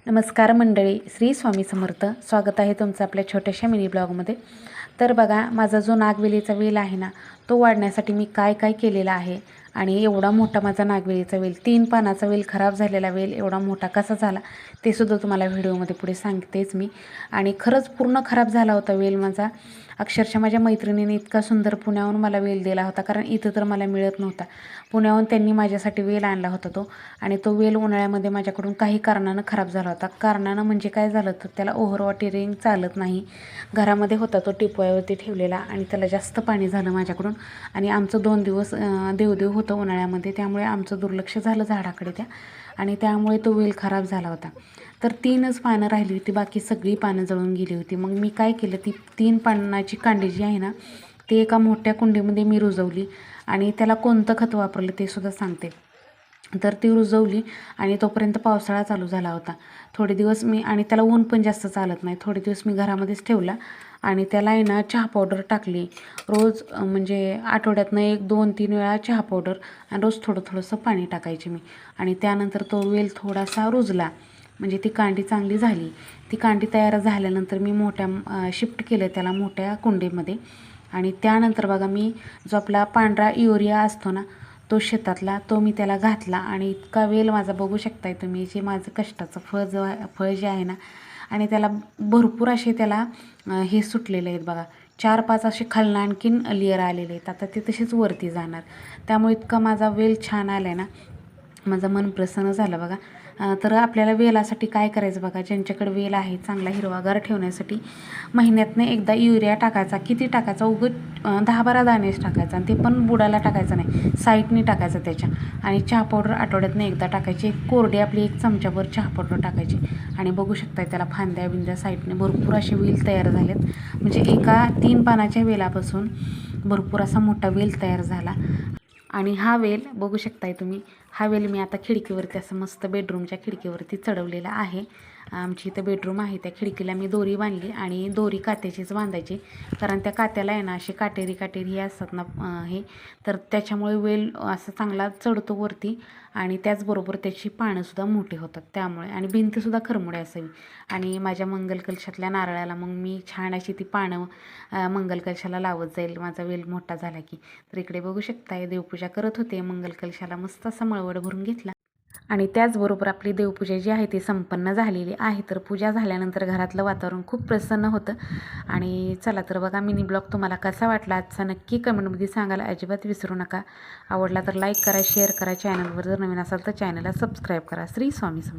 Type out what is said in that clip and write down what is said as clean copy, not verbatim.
नमस्कार मंडळी, श्री स्वामी समर्थ. स्वागत आहे तुमचं आपल्या छोट्याशा मिनी ब्लॉगमध्ये. तर बघा, माझा जो नागवेलीचा वेल आहे ना, तो वाढण्यासाठी मी काय काय केलेला आहे. आणि एवढा मोठा माझा नागवेलीचा वेल, 3 पानाचा वेल, खराब झालेला वेल एवढा मोठा कसा झाला ते सुद्धा तुम्हाला व्हिडिओमध्ये पुढे सांगतेच मी. आणि खरंच पूर्ण खराब झाला होता वेल माझा. अक्षरशः माझ्या मैत्रिणीने इतका सुंदर पुण्याहून मला वेल दिला होता, कारण इथं तर मला मिळत नव्हता. पुण्याहून त्यांनी माझ्यासाठी वेल आणला होता तो. आणि तो वेल उन्हाळ्यामध्ये माझ्याकडून काही कारणानं खराब झाला होता. कारणानं म्हणजे काय झालं तर त्याला ओव्हर वॉटरिंग चालत नाही. घरामध्ये होता तो टिपवायावरती ठेवलेला आणि त्याला जास्त पाणी झालं माझ्याकडून. आणि आमचं 2 दिवस देवदेव होतं उन्हाळ्यामध्ये, त्यामुळे आमचं दुर्लक्ष झालं झाडाकडे त्या. आणि त्यामुळे तो वेल खराब झाला होता. तर 3च पानं राहिली होती, बाकी सगळी पानं जळून गेली होती. मग मी काय केलं, ती 3 पानाची कांडी जी आहे ना, ती एका मोठ्या कुंडीमध्ये मी रुजवली. आणि त्याला कोणतं खत वापरलं ते सुद्धा सांगते. तर ती रुजवली आणि तोपर्यंत पावसाळा चालू झाला होता. थोडे दिवस मी, आणि त्याला ऊन पण जास्त चालत नाही, थोडे दिवस मी घरामध्येच ठेवला. आणि त्याला आहे ना चहा पावडर टाकली रोज, म्हणजे आठवड्यातनं 1-2-3 वेळा चहा पावडर, आणि रोज थोडं थोडंसं पाणी टाकायचे मी. आणि त्यानंतर तो वेल थोडासा रुजला, म्हणजे ती कांडी चांगली झाली. ती कांडी तयार झाल्यानंतर मी शिफ्ट केलं त्याला मोठ्या कुंडीमध्ये. आणि त्यानंतर बघा, मी जो आपला पांढरा युरिया असतो ना, तो शेतातला, तो मी त्याला घातला. आणि इतका वेल माझा बघू शकताय तुम्ही, जे माझं कष्टाचं फळ जे आहे ना. आणि त्याला भरपूर असे त्याला हे सुटलेले आहेत बघा, 4-5 असे खालनं आणखीन लेयर आलेले आहेत. आता ते तसेच वरती जाणार. त्यामुळे इतका माझा वेल छान आला आहे ना, माझं मन प्रसन्न झालं बघा. तर आपल्याला वेलासाठी काय करायचं बघा, ज्यांच्याकडे वेल आहे चांगला हिरवागार ठेवण्यासाठी महिन्यातनं एकदा युरिया टाकायचा. किती टाकायचा, उगं 10-12 दाणेच टाकायचा, आणि ते पण बुडाला टाकायचं नाही, साईडने टाकायचं त्याच्या. आणि चहा पावडर आठवड्यातनं एकदा टाकायची. कोरडी आपली 1 चमचाभर चहा पावडर टाकायची. आणि बघू शकताय त्याला फांद्या बिंद्या साईडने भरपूर असे वेल तयार झालेत. म्हणजे एका 3 पानाच्या वेलापासून भरपूर असा मोठा वेल तयार झाला. आणि हा वेल बघू शकताय तुम्ही, हा वेल मी आता खिडकीवरती असं मस्त बेडरूमच्या खिडकीवरती चढवलेला आहे. आमची इथं बेडरूम आहे, त्या खिडकीला मी दोरी बांधली. आणि दोरी कात्याचीच बांधायची, कारण त्या कात्याला आहे ना असे काटेरी हे असतात ना, हे तर त्याच्यामुळे वेल असं चांगला चढतो वरती. आणि त्याचबरोबर त्याची पानंसुद्धा मोठी होतात त्यामुळे. आणि भिंतसुद्धा खरमुडी असावी. आणि माझ्या मंगलकलशातल्या नारळाला मग मी छान अशी ती पानं मंगलकलशाला लावत जाईल, माझा वेल मोठा झाला की. तर इकडे बघू शकताय, देवपूजा करत होते. मंगलकलशाला मस्त असा मळवट भरून घेतला. आणि त्याचबरोबर आपली देवपूजा जी आहे ती संपन्न झालेली आहे. तर पूजा झाल्यानंतर घरातलं वातावरण खूप प्रसन्न होतं. आणि चला तर बघा, मिनी ब्लॉग तुम्हाला कसा वाटला आजचा नक्की कमेंटमध्ये सांगायला अजिबात विसरू नका. आवडला तर लाईक करा, शेअर करा. चॅनलवर जर नवीन असाल तर चॅनलला सबस्क्राईब करा. श्री स्वामी समर्थ.